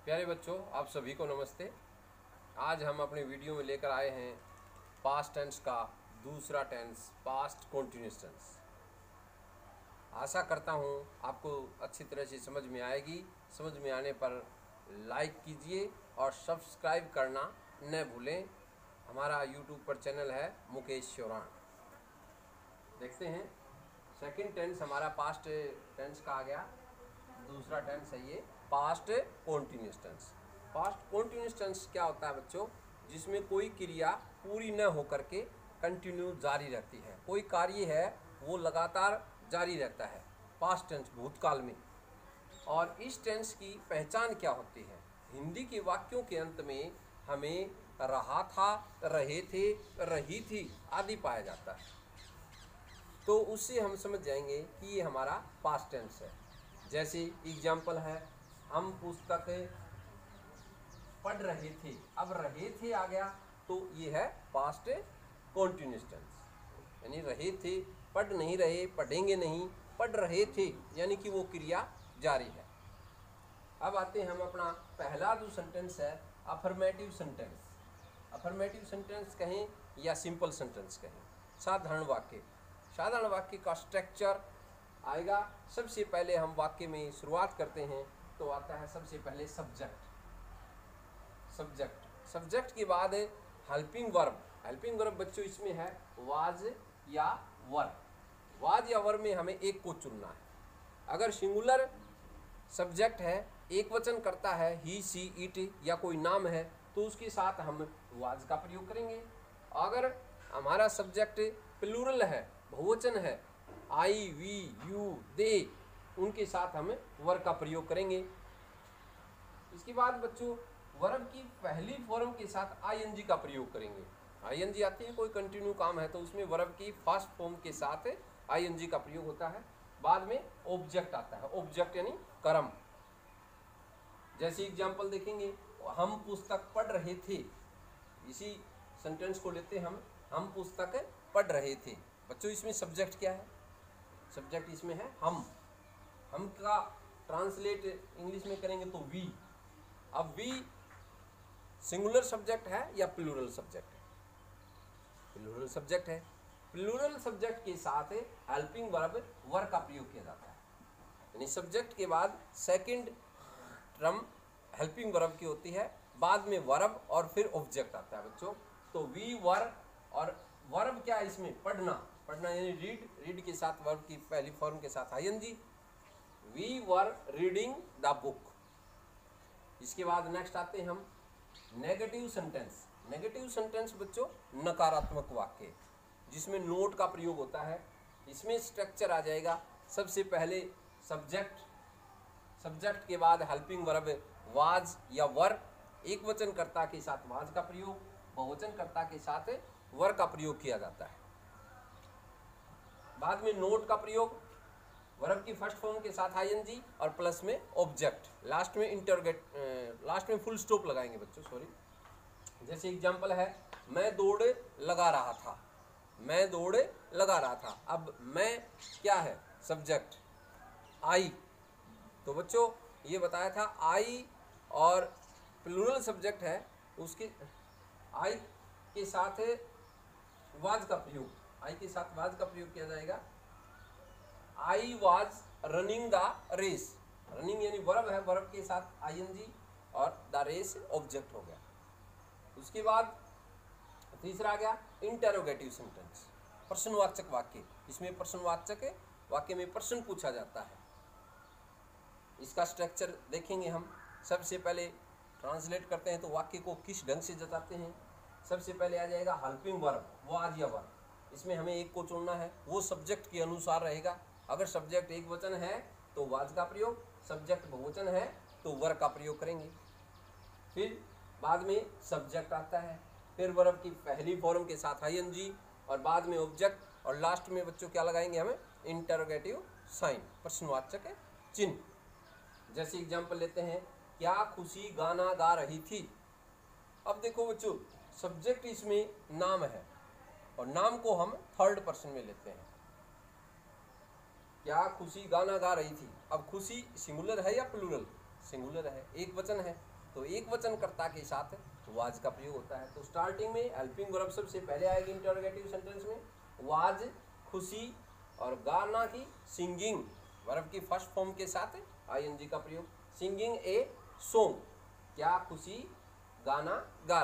प्यारे बच्चों, आप सभी को नमस्ते। आज हम अपने वीडियो में लेकर आए हैं पास्ट टेंस का दूसरा टेंस, पास्ट कंटीन्यूअस टेंस। आशा करता हूँ आपको अच्छी तरह से समझ में आएगी। समझ में आने पर लाइक कीजिए और सब्सक्राइब करना न भूलें। हमारा यूट्यूब पर चैनल है मुकेश चौरान। देखते हैं सेकंड टेंस हमारा पास्ट टेंस का आ गया। दूसरा टेंस है ये past continuous tense. Past continuous tense क्या होता है बच्चों? जिसमें कोई क्रिया पूरी न होकर के कंटिन्यू जारी रहती है। कोई कार्य है वो लगातार जारी रहता है, पास्ट टेंस भूतकाल में। और इस टेंस की पहचान क्या होती है? हिंदी के वाक्यों के अंत में हमें रहा था, रहे थे, रही थी आदि पाया जाता है। तो उससे हम समझ जाएंगे कि ये हमारा पास्ट टेंस है। जैसे एग्जाम्पल है, हम पुस्तक पढ़ रहे थे, अब रहे थे आ गया तो ये है पास्ट कॉन्टिन्यूअस टेंस। यानी रहे थे, पढ़ नहीं रहे, पढ़ेंगे नहीं, पढ़ रहे थे, यानी कि वो क्रिया जारी है। अब आते हैं हम अपना पहला जो सेंटेंस है, अफर्मेटिव सेंटेंस। अफर्मेटिव सेंटेंस कहें या सिंपल सेंटेंस कहें, साधारण वाक्य। साधारण वाक्य का स्ट्रक्चर आएगा। सबसे पहले हम वाक्य में शुरुआत करते हैं तो आता है सबसे पहले सब्जेक्ट। सब्जेक्ट के बाद हेल्पिंग वर्ब। हेल्पिंग वर्ब बच्चों इसमें है वाज या वर। वाज या वर में हमें एक को चुनना है। अगर सिंगुलर सब्जेक्ट है, एक वचन करता है, ही सी इट या कोई नाम है, तो उसके साथ हम वाज का प्रयोग करेंगे। अगर हमारा सब्जेक्ट प्लूरल है, बहुवचन है, आई, वी, यू, दे, उनके साथ हम वर का प्रयोग करेंगे। इसके बाद बच्चों वर्ब की पहली फॉर्म के साथ आईएनजी का प्रयोग करेंगे। आईएनजी आती है, कोई कंटिन्यू काम है तो उसमें वर्ब की फर्स्ट फॉर्म के साथ आईएनजी का प्रयोग होता है। बाद में ऑब्जेक्ट आता है, ऑब्जेक्ट यानी कर्म। जैसे एग्जाम्पल देखेंगे, हम पुस्तक पढ़ रहे थे। इसी सेंटेंस को लेते हम पुस्तक पढ़ रहे थे। बच्चों इसमें सब्जेक्ट क्या है? सब्जेक्ट इसमें है हम का ट्रांसलेट इंग्लिश में करेंगे तो वी। अब वी सिंगुलर सब्जेक्ट है या प्लूरल सब्जेक्ट है? प्लूरल सब्जेक्ट है। प्लूरल सब्जेक्ट के साथ हेल्पिंग वर्ब वर का प्रयोग किया जाता है। यानी सब्जेक्ट के बाद सेकंड टर्म हेल्पिंग वर्ब की होती है, बाद में वर्ब और फिर ऑब्जेक्ट आता है बच्चों। तो वी वर, और वर्ब क्या है इसमें? पढ़ना यानी रीड के साथ वर्ब की पहली फॉर्म के साथ ING. We were reading the book. इसके बाद नेक्स्ट आते हैं हम नेगेटिव सेंटेंस। नेगेटिव सेंटेंस बच्चों नकारात्मक वाक्य, जिसमें नोट का प्रयोग होता है। इसमें स्ट्रक्चर आ जाएगा, सबसे पहले सब्जेक्ट के बाद हेल्पिंग वर्ब वाज या वर, एक वचन कर्ता के साथ वाज का प्रयोग, बहुवचन कर्ता के साथ वर का प्रयोग किया जाता है। बाद में नोट का प्रयोग, वर्ब की फर्स्ट फॉर्म के साथ आईएनजी और प्लस में ऑब्जेक्ट। लास्ट में फुल स्टॉप लगाएंगे बच्चों, सॉरी। जैसे एग्जांपल है, मैं दौड़ लगा रहा था। मैं दौड़ लगा रहा था। अब मैं क्या है? Subject I. तो बच्चों ये बताया था आई और प्लूरल सब्जेक्ट है, उसके आई के साथ वाज का प्रयोग, आई के साथ वाज का प्रयोग किया जाएगा। I was running the race. Running यानी वर्ब है, वर्ब के साथ आईएनजी और द रेस ऑब्जेक्ट हो गया। उसके बाद तीसरा आ गया इंटेरोगेटिव सेंटेंस, प्रश्नवाचक वाक्य। इसमें प्रश्नवाचक वाक्य में प्रश्न पूछा जाता है। इसका स्ट्रक्चर देखेंगे हम। सबसे पहले ट्रांसलेट करते हैं तो वाक्य को किस ढंग से जताते हैं। सबसे पहले आ जाएगा हेल्पिंग वर्ब वाज या वर। इसमें हमें एक को चुनना है, वो सब्जेक्ट के अनुसार रहेगा। अगर सब्जेक्ट एक वचन है तो वाज का प्रयोग, सब्जेक्ट बहुवचन है तो वर का प्रयोग करेंगे। फिर बाद में सब्जेक्ट आता है, फिर वर्ब की पहली फॉर्म के साथ आईएनजी और बाद में ऑब्जेक्ट, और लास्ट में बच्चों क्या लगाएंगे हमें? इंटरोगेटिव साइन, प्रश्नवाचक चिन्ह। जैसे एग्जाम्पल लेते हैं, क्या खुशी गाना गा रही थी। अब देखो बच्चों, सब्जेक्ट इसमें नाम है और नाम को हम थर्ड पर्सन में लेते हैं। क्या खुशी गाना गा रही थी। अब खुशी सिंगुलर है या प्लूरल? सिंगुलर है, एक वचन है। तो एक वचनकर्ता के साथ वाज का प्रयोग होता है। तो स्टार्टिंग में हेल्पिंग वर्ब सबसे पहले आएगी इंटरोगेटिव सेंटेंस में, वाज खुशी, और गाना की सिंगिंग वर्ब की फर्स्ट फॉर्म के साथ आईएनजी का प्रयोग। सिंगिंग ए सॉन्ग, क्या खुशी गाना गा